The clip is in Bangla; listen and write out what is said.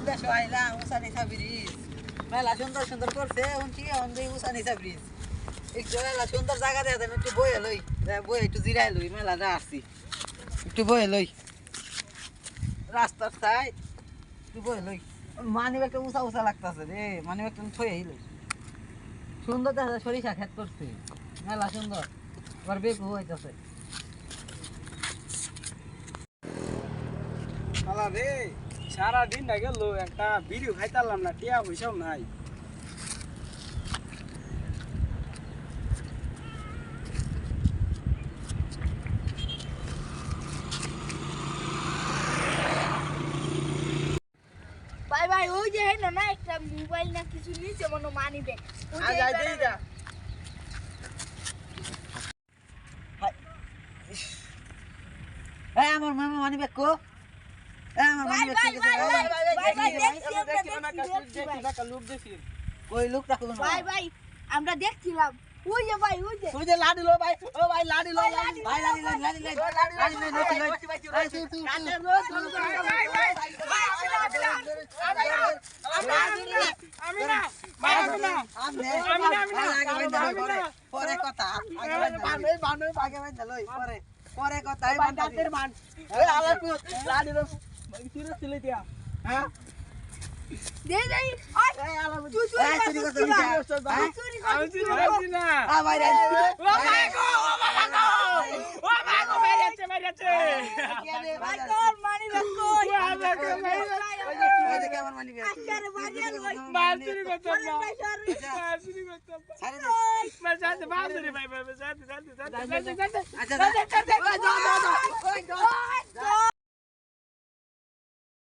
দেশে আইলাম উসানিসা ব্রিজ মেলা সুন্দর সুন্দর করছে উনকি অন্ধে উসানিসা ব্রিজ একটু মেলা সুন্দর জায়গা দেয় একটু বয়ে লই বয়ে একটু জিরাই লই মেলা যা আসছি একটু বয়ে লই রাস্তার সাইড একটু বয়ে লই মানি একটা উঁচা উঁচা লাগতেছে রে মানি একটা থই লই সুন্দর দেখা সরিষা ক্ষেত করছে মেলা সুন্দর আবার বেগ হইতেছে রে সারাদিন না গেল একটা বিড়ি খাইতারলাম না টিয়া পয়সাও নাই ভাই ভাই ওই যে হেন না একটা মোবাইল না কিছু নিচে মনে মানি ব্যাগ আমার মামা মানি ব্যাগ কো আমার মানি ব্যাগ কই লোক রাখো ভাই ভাই আমরা দেখছিলাম ওই যে ভাই ওই যে ওই যে লাডি লো ভাই ও ভাই লাডি লো ভাই লাডি লো লাডি লো লাডি লো নতি লো ভাই তুই তুই আমি না মারবো না পরে কথা আগে ভাই লই পরে কথা এই বান্দাদের মান এই আলাদা লাডি লো তিরো ছিলে দিয়া হ্যাঁ দে দে এই আলাদা চুরি করতে আমি চুরি করছি না আ ভাই রে ও মাগো মেরেছে ভাই তোর মানি ব্যাগ কই ওই যে কেমন মানি ব্যাগ আরে বাড়িয়াল ভাই মার চুরি করতে না ভাই মার চুরি করতে না ছাড়ে দে মার সাথে বাপ রে ভাই ভাই সাথে আচ্ছা যা যা যা